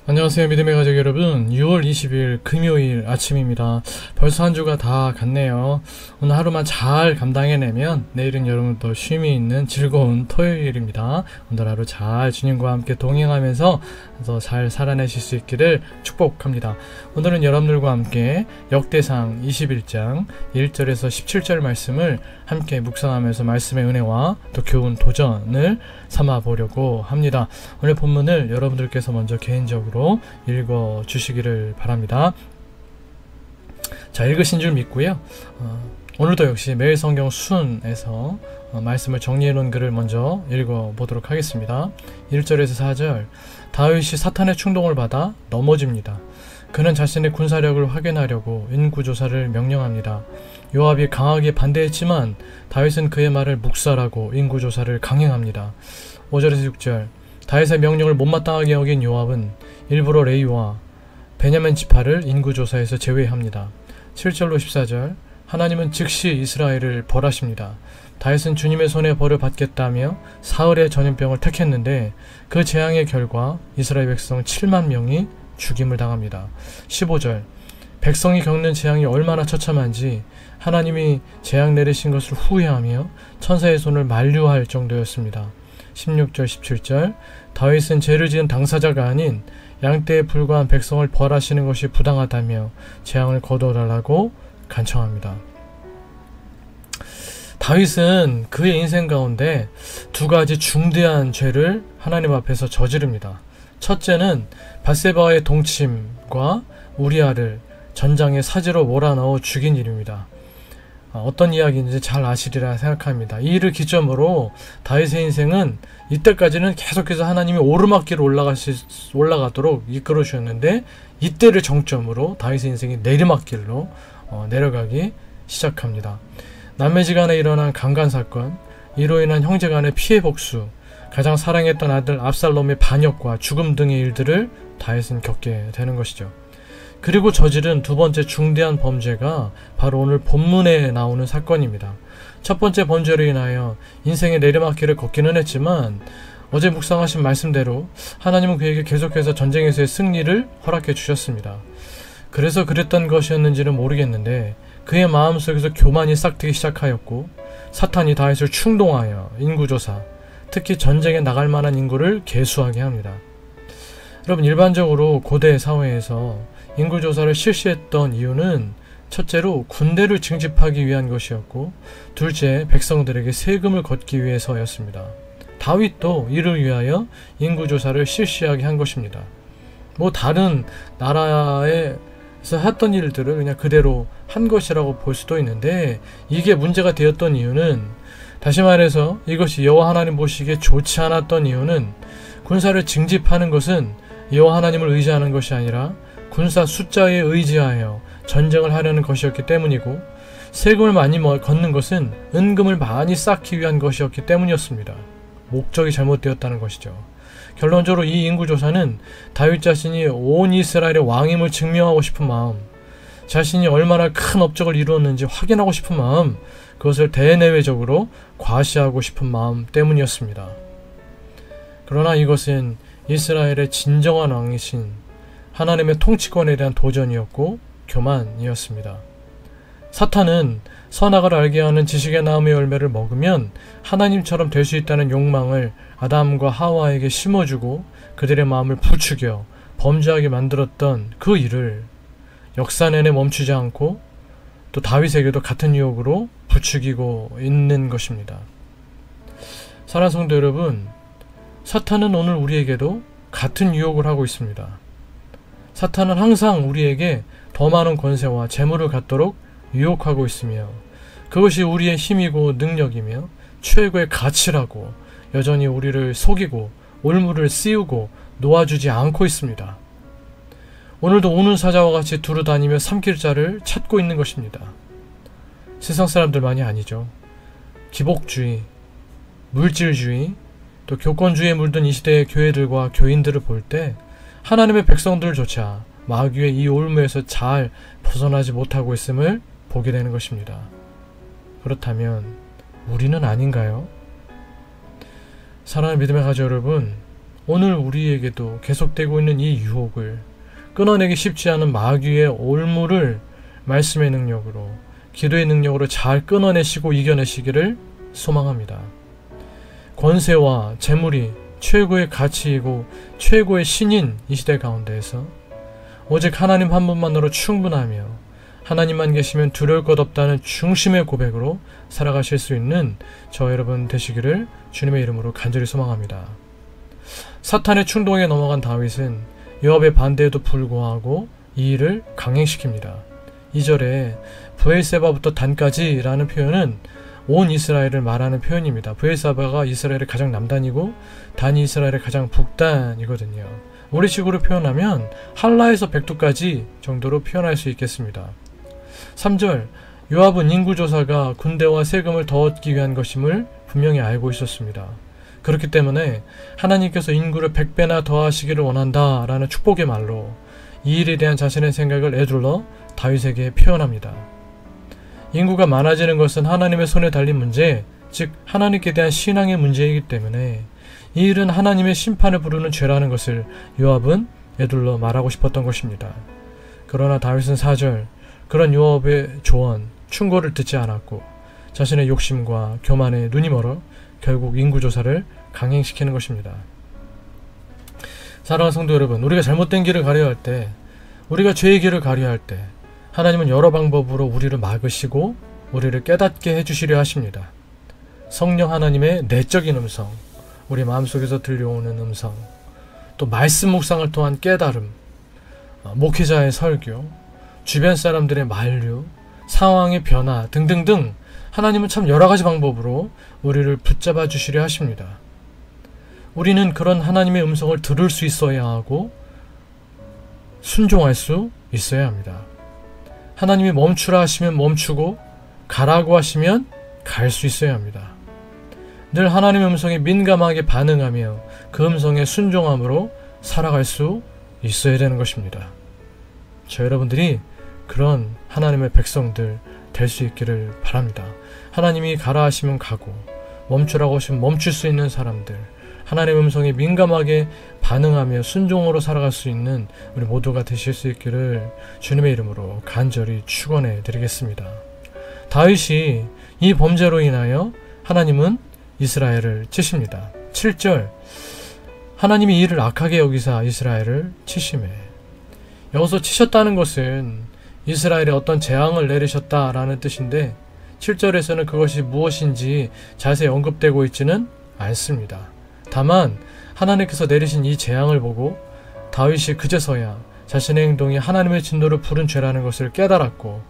안녕하세요, 믿음의 가족 여러분. 6월 20일 금요일 아침입니다. 벌써 한 주가 다 갔네요. 오늘 하루만 잘 감당해내면 내일은 여러분도 쉼이 있는 즐거운 토요일입니다. 오늘 하루 잘 주님과 함께 동행하면서 더 잘 살아내실 수 있기를 축복합니다. 오늘은 여러분들과 함께 역대상 21장 1절에서 17절 말씀을 함께 묵상하면서 말씀의 은혜와 또 교훈 도전을 삼아 보려고 합니다. 오늘 본문을 여러분들께서 먼저 개인적으로 읽어 주시기를 바랍니다. 자, 읽으신 줄 믿고요. 오늘도 역시 매일 성경 순에서 말씀을 정리해 놓은 글을 먼저 읽어 보도록 하겠습니다. 1절에서 4절. 다윗이 사탄의 충동을 받아 넘어집니다. 그는 자신의 군사력을 확인하려고 인구조사를 명령합니다. 요압이 강하게 반대했지만 다윗은 그의 말을 묵살하고 인구조사를 강행합니다. 5절에서 6절. 다윗의 명령을 못마땅하게 여긴 요압은 일부러 레위와 베냐민 지파를 인구조사에서 제외합니다. 7절로 14절. 하나님은 즉시 이스라엘을 벌하십니다. 다윗은 주님의 손에 벌을 받겠다며 사흘의 전염병을 택했는데 그 재앙의 결과 이스라엘 백성 7만 명이 죽임을 당합니다. 15절. 백성이 겪는 재앙이 얼마나 처참한지 하나님이 재앙 내리신 것을 후회하며 천사의 손을 만류할 정도였습니다. 16절 17절. 다윗은 죄를 지은 당사자가 아닌 양떼에 불과한 백성을 벌하시는 것이 부당하다며 재앙을 거둬달라고 간청합니다. 다윗은 그의 인생 가운데 두 가지 중대한 죄를 하나님 앞에서 저지릅니다. 첫째는 밧세바와의 동침과 우리아를 전장에 사지로 몰아넣어 죽인 일입니다. 어떤 이야기인지 잘 아시리라 생각합니다. 이 일을 기점으로 다윗의 인생은 이때까지는 계속해서 하나님이 오르막길로 올라가도록 이끌어 주셨는데 이때를 정점으로 다윗의 인생이 내리막길로 내려가기 시작합니다. 남매지간에 일어난 강간사건, 이로 인한 형제간의 피해 복수, 가장 사랑했던 아들 압살롬의 반역과 죽음 등의 일들을 다윗은 겪게 되는 것이죠. 그리고 저지른 두 번째 중대한 범죄가 바로 오늘 본문에 나오는 사건입니다. 첫 번째 범죄로 인하여 인생의 내리막길을 걷기는 했지만 어제 묵상하신 말씀대로 하나님은 그에게 계속해서 전쟁에서의 승리를 허락해 주셨습니다. 그래서 그랬던 것이었는지는 모르겠는데 그의 마음속에서 교만이 싹트기 시작하였고 사탄이 다윗을 충동하여 인구조사, 특히 전쟁에 나갈 만한 인구를 계수하게 합니다. 여러분, 일반적으로 고대 사회에서 인구조사를 실시했던 이유는 첫째로 군대를 징집하기 위한 것이었고 둘째, 백성들에게 세금을 걷기 위해서였습니다. 다윗도 이를 위하여 인구조사를 실시하게 한 것입니다. 다른 나라에서 했던 일들을 그냥 그대로 한 것이라고 볼 수도 있는데 이게 문제가 되었던 이유는, 다시 말해서 이것이 여호와 하나님 보시기에 좋지 않았던 이유는 군사를 징집하는 것은 여호와 하나님을 의지하는 것이 아니라 군사 숫자에 의지하여 전쟁을 하려는 것이었기 때문이고 세금을 많이 걷는 것은 은금을 많이 쌓기 위한 것이었기 때문이었습니다. 목적이 잘못되었다는 것이죠. 결론적으로 이 인구조사는 다윗 자신이 온 이스라엘의 왕임을 증명하고 싶은 마음, 자신이 얼마나 큰 업적을 이루었는지 확인하고 싶은 마음, 그것을 대내외적으로 과시하고 싶은 마음 때문이었습니다. 그러나 이것은 이스라엘의 진정한 왕이신 하나님의 통치권에 대한 도전이었고 교만이었습니다. 사탄은 선악을 알게 하는 지식의 나무의 열매를 먹으면 하나님처럼 될 수 있다는 욕망을 아담과 하와에게 심어주고 그들의 마음을 부추겨 범죄하게 만들었던 그 일을 역사 내내 멈추지 않고 또 다윗에게도 같은 유혹으로 부추기고 있는 것입니다. 사랑하는 성도 여러분, 사탄은 오늘 우리에게도 같은 유혹을 하고 있습니다. 사탄은 항상 우리에게 더 많은 권세와 재물을 갖도록 유혹하고 있으며 그것이 우리의 힘이고 능력이며 최고의 가치라고 여전히 우리를 속이고 올무를 씌우고 놓아주지 않고 있습니다. 오늘도 오는 사자와 같이 두루다니며 삼킬 자를 찾고 있는 것입니다. 세상 사람들만이 아니죠. 기복주의, 물질주의, 또 교권주의에 물든 이 시대의 교회들과 교인들을 볼 때 하나님의 백성들조차 마귀의 이 올무에서 잘 벗어나지 못하고 있음을 보게 되는 것입니다. 그렇다면 우리는 아닌가요? 사랑하는 믿음의 가족 여러분, 오늘 우리에게도 계속되고 있는 이 유혹을 끊어내기 쉽지 않은 마귀의 올무를 말씀의 능력으로, 기도의 능력으로 잘 끊어내시고 이겨내시기를 소망합니다. 권세와 재물이 최고의 가치이고 최고의 신인 이 시대 가운데에서 오직 하나님 한 분만으로 충분하며 하나님만 계시면 두려울 것 없다는 중심의 고백으로 살아가실 수 있는 저 여러분 되시기를 주님의 이름으로 간절히 소망합니다. 사탄의 충동에 넘어간 다윗은 요압의 반대에도 불구하고 이 일을 강행시킵니다. 2절에 브엘세바부터 단까지 라는 표현은 온 이스라엘을 말하는 표현입니다. 브엘세바가 이스라엘의 가장 남단이고 단이 이스라엘의 가장 북단이거든요. 우리식으로 표현하면 할라에서 백두까지 정도로 표현할 수 있겠습니다. 3절, 요압은 인구조사가 군대와 세금을 더 얻기 위한 것임을 분명히 알고 있었습니다. 그렇기 때문에 하나님께서 인구를 100배나 더하시기를 원한다 라는 축복의 말로 이 일에 대한 자신의 생각을 에둘러 다윗에게 표현합니다. 인구가 많아지는 것은 하나님의 손에 달린 문제, 즉 하나님께 대한 신앙의 문제이기 때문에 이 일은 하나님의 심판을 부르는 죄라는 것을 요압은 에둘러 말하고 싶었던 것입니다. 그러나 다윗은 4절, 그런 요압의 조언, 충고를 듣지 않았고 자신의 욕심과 교만에 눈이 멀어 결국 인구조사를 강행시키는 것입니다. 사랑하는 성도 여러분, 우리가 잘못된 길을 가려야 할 때, 우리가 죄의 길을 가려야 할 때 하나님은 여러 방법으로 우리를 막으시고 우리를 깨닫게 해주시려 하십니다. 성령 하나님의 내적인 음성, 우리 마음속에서 들려오는 음성, 또 말씀 묵상을 통한 깨달음, 목회자의 설교, 주변 사람들의 만류, 상황의 변화 등등등 하나님은 참 여러가지 방법으로 우리를 붙잡아 주시려 하십니다. 우리는 그런 하나님의 음성을 들을 수 있어야 하고 순종할 수 있어야 합니다. 하나님이 멈추라 하시면 멈추고 가라고 하시면 갈 수 있어야 합니다. 늘 하나님의 음성에 민감하게 반응하며 그 음성에 순종함으로 살아갈 수 있어야 되는 것입니다. 저 여러분들이 그런 하나님의 백성들 될 수 있기를 바랍니다. 하나님이 가라 하시면 가고 멈추라고 하시면 멈출 수 있는 사람들, 하나님의 음성에 민감하게 반응하며 순종으로 살아갈 수 있는 우리 모두가 되실 수 있기를 주님의 이름으로 간절히 축원해 드리겠습니다. 다윗이 이 범죄로 인하여 하나님은 이스라엘을 치십니다. 7절, 하나님이 이를 악하게 여기사 이스라엘을 치심에. 여기서 치셨다는 것은 이스라엘에 어떤 재앙을 내리셨다라는 뜻인데 7절에서는 그것이 무엇인지 자세히 언급되고 있지는 않습니다. 다만 하나님께서 내리신 이 재앙을 보고 다윗이 그제서야 자신의 행동이 하나님의 진노를 부른 죄라는 것을 깨달았고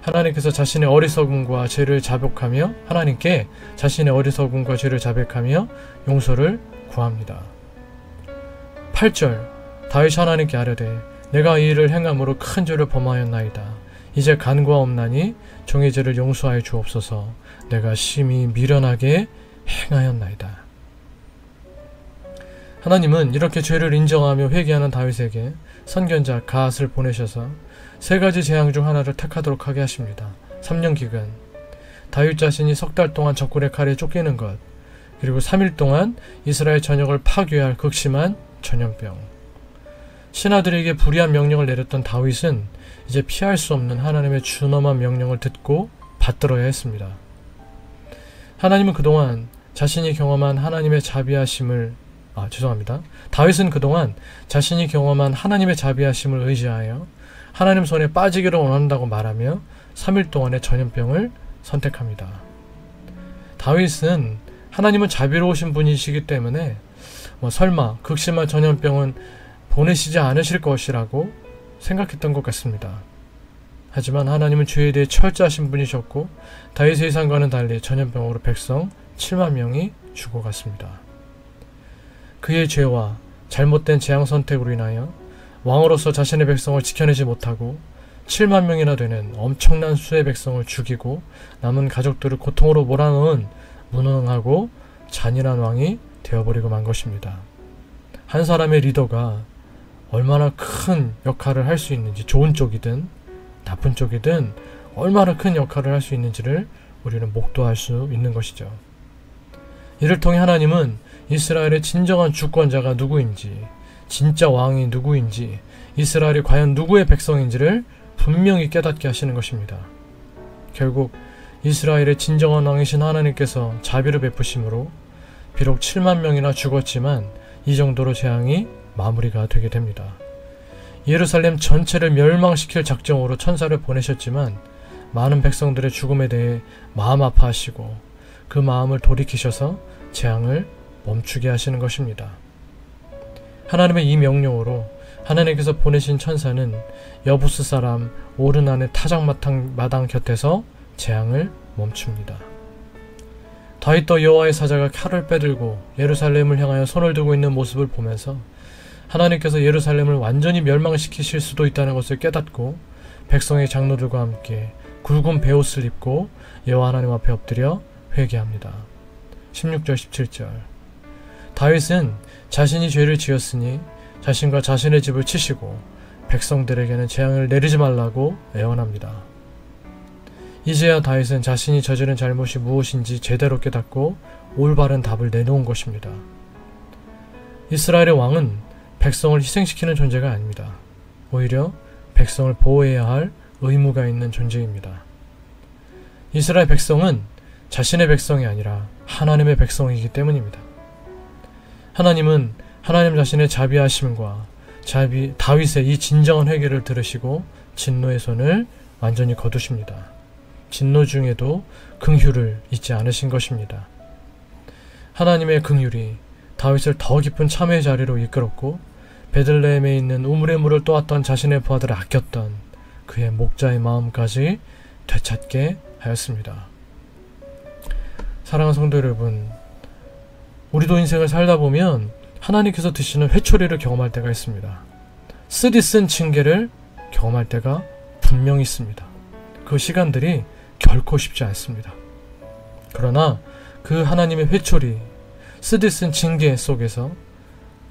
하나님께서 자신의 어리석음과 죄를 자백하며 하나님께 자신의 어리석음과 죄를 자백하며 용서를 구합니다. 8절, 다윗이 하나님께 아뢰되 내가 이 일을 행함으로 큰 죄를 범하였나이다. 이제 간구가 없나니 종의 죄를 용서하여 주옵소서. 내가 심히 미련하게 행하였나이다. 하나님은 이렇게 죄를 인정하며 회개하는 다윗에게 선견자 갓을 보내셔서 세 가지 재앙 중 하나를 택하도록 하게 하십니다. 3년 기간, 다윗 자신이 3달 동안 적군의 칼에 쫓기는 것, 그리고 3일 동안 이스라엘 전역을 파괴할 극심한 전염병. 신하들에게 불의한 명령을 내렸던 다윗은 이제 피할 수 없는 하나님의 준엄한 명령을 듣고 받들어야 했습니다. 하나님은 그동안 자신이 경험한 하나님의 자비하심을 다윗은 그동안 자신이 경험한 하나님의 자비하심을 의지하여 하나님 손에 빠지기를 원한다고 말하며 3일 동안의 전염병을 선택합니다. 다윗은 하나님은 자비로우신 분이시기 때문에 설마 극심한 전염병은 보내시지 않으실 것이라고 생각했던 것 같습니다. 하지만 하나님은 죄에 대해 철저하신 분이셨고 다윗의 예상과는 달리 전염병으로 백성 7만 명이 죽어갔습니다. 그의 죄와 잘못된 재앙 선택으로 인하여 왕으로서 자신의 백성을 지켜내지 못하고 7만 명이나 되는 엄청난 수의 백성을 죽이고 남은 가족들을 고통으로 몰아넣은 무능하고 잔인한 왕이 되어버리고 만 것입니다. 한 사람의 리더가 얼마나 큰 역할을 할 수 있는지, 좋은 쪽이든 나쁜 쪽이든 얼마나 큰 역할을 할 수 있는지를 우리는 목도할 수 있는 것이죠. 이를 통해 하나님은 이스라엘의 진정한 주권자가 누구인지, 진짜 왕이 누구인지, 이스라엘이 과연 누구의 백성인지를 분명히 깨닫게 하시는 것입니다. 결국 이스라엘의 진정한 왕이신 하나님께서 자비를 베푸심으로 비록 7만 명이나 죽었지만 이 정도로 재앙이 마무리가 되게 됩니다. 예루살렘 전체를 멸망시킬 작정으로 천사를 보내셨지만 많은 백성들의 죽음에 대해 마음 아파하시고 그 마음을 돌이키셔서 재앙을 멈추게 하시는 것입니다. 하나님의 이 명령으로 하나님께서 보내신 천사는 여부스 사람 오르난의 타작마당 곁에서 재앙을 멈춥니다. 다윗도 여호와의 사자가 칼을 빼들고 예루살렘을 향하여 손을 들고 있는 모습을 보면서 하나님께서 예루살렘을 완전히 멸망시키실 수도 있다는 것을 깨닫고 백성의 장로들과 함께 굵은 베옷을 입고 여호와 하나님 앞에 엎드려 회개합니다. 16절 17절 다윗은 자신이 죄를 지었으니 자신과 자신의 집을 치시고 백성들에게는 재앙을 내리지 말라고 애원합니다. 이제야 다윗은 자신이 저지른 잘못이 무엇인지 제대로 깨닫고 올바른 답을 내놓은 것입니다. 이스라엘의 왕은 백성을 희생시키는 존재가 아닙니다. 오히려 백성을 보호해야 할 의무가 있는 존재입니다. 이스라엘 백성은 자신의 백성이 아니라 하나님의 백성이기 때문입니다. 하나님은 하나님 자신의 자비하심과 다윗의 이 진정한 회개를 들으시고 진노의 손을 완전히 거두십니다. 진노 중에도 긍휼을 잊지 않으신 것입니다. 하나님의 긍휼이 다윗을 더 깊은 참회의 자리로 이끌었고 베들레헴에 있는 우물의 물을 떠왔던 자신의 부하들을 아꼈던 그의 목자의 마음까지 되찾게 하였습니다. 사랑하는 성도 여러분, 우리도 인생을 살다 보면 하나님께서 드시는 회초리를 경험할 때가 있습니다. 쓰디쓴 징계를 경험할 때가 분명히 있습니다. 그 시간들이 결코 쉽지 않습니다. 그러나 그 하나님의 회초리, 쓰디쓴 징계 속에서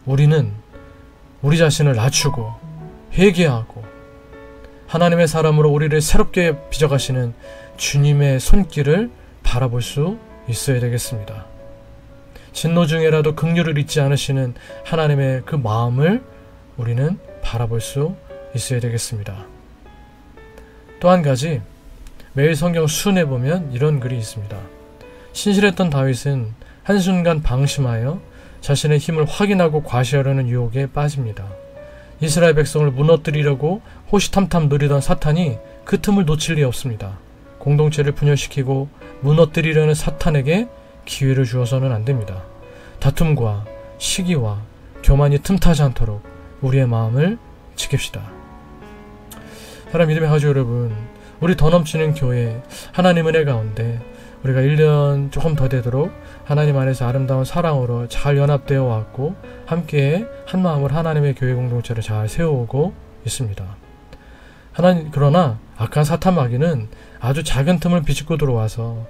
우리는 우리 자신을 낮추고 회개하고 하나님의 사람으로 우리를 새롭게 빚어가시는 주님의 손길을 바라볼 수 있어야 되겠습니다. 진노 중에라도 긍휼을 잊지 않으시는 하나님의 그 마음을 우리는 바라볼 수 있어야 되겠습니다. 또 한 가지, 매일 성경 수훈에 보면 이런 글이 있습니다. 신실했던 다윗은 한순간 방심하여 자신의 힘을 확인하고 과시하려는 유혹에 빠집니다. 이스라엘 백성을 무너뜨리려고 호시탐탐 노리던 사탄이 그 틈을 놓칠 리 없습니다. 공동체를 분열시키고 무너뜨리려는 사탄에게 기회를 주어서는 안 됩니다. 다툼과 시기와 교만이 틈타지 않도록 우리의 마음을 지킵시다. 사랑 믿음의 가족 여러분, 우리 더 넘치는 교회 하나님 은혜 가운데 우리가 1년 조금 더 되도록 하나님 안에서 아름다운 사랑으로 잘 연합되어 왔고 함께 한마음으로 하나님의 교회 공동체를 잘 세워오고 있습니다. 그러나 악한 사탄 마귀는 아주 작은 틈을 비집고 들어와서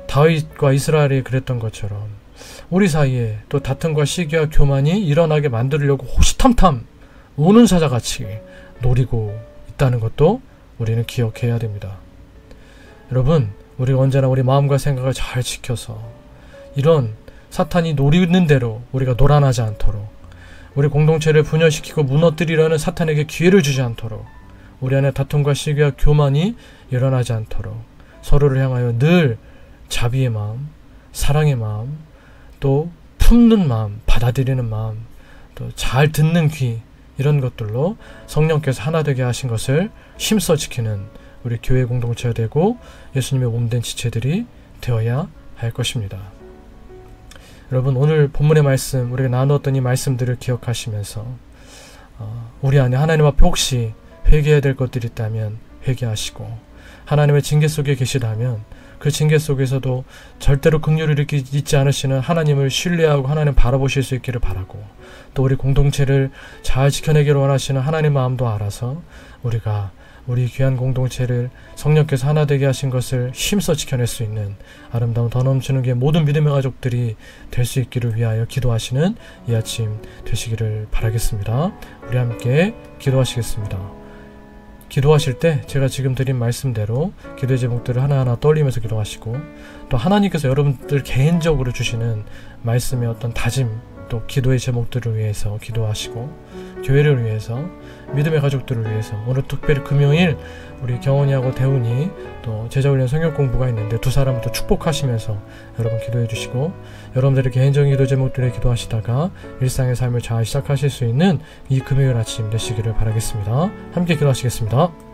다윗과 이스라엘이 그랬던 것처럼 우리 사이에 또 다툼과 시기와 교만이 일어나게 만들려고 호시탐탐 우는 사자같이 노리고 있다는 것도 우리는 기억해야 됩니다. 여러분, 우리가 언제나 우리 마음과 생각을 잘 지켜서 이런 사탄이 노리는 대로 우리가 놀아나지 않도록, 우리 공동체를 분열시키고 무너뜨리려는 사탄에게 기회를 주지 않도록, 우리 안에 다툼과 시기와 교만이 일어나지 않도록 서로를 향하여 늘 자비의 마음, 사랑의 마음, 또 품는 마음, 받아들이는 마음, 또 잘 듣는 귀, 이런 것들로 성령께서 하나 되게 하신 것을 힘써 지키는 우리 교회 공동체가 되고 예수님의 몸된 지체들이 되어야 할 것입니다. 여러분, 오늘 본문의 말씀, 우리가 나누었던 이 말씀들을 기억하시면서 우리 안에 하나님 앞에 혹시 회개해야 될 것들이 있다면 회개하시고, 하나님의 징계 속에 계시다면 그 징계 속에서도 절대로 긍휼을 잊지 않으시는 하나님을 신뢰하고 하나님 바라보실 수 있기를 바라고, 또 우리 공동체를 잘 지켜내기를 원하시는 하나님 마음도 알아서 우리가 우리 귀한 공동체를 성령께서 하나 되게 하신 것을 힘써 지켜낼 수 있는 아름다운 더 넘치는 게 모든 믿음의 가족들이 될 수 있기를 위하여 기도하시는 이 아침 되시기를 바라겠습니다. 우리 함께 기도하시겠습니다. 기도하실 때 제가 지금 드린 말씀대로 기도의 제목들을 하나하나 떠올리면서 기도하시고, 또 하나님께서 여러분들 개인적으로 주시는 말씀의 어떤 다짐, 또 기도의 제목들을 위해서 기도하시고, 교회를 위해서, 믿음의 가족들을 위해서, 오늘 특별히 금요일 우리 경원이하고 대훈이 또 제자훈련 성역 공부가 있는데 두 사람을 또 축복하시면서 여러분 기도해 주시고, 여러분들의 개인적인 기도 제목들에 기도하시다가 일상의 삶을 잘 시작하실 수 있는 이 금요일 아침 되시기를 바라겠습니다. 함께 기도하시겠습니다.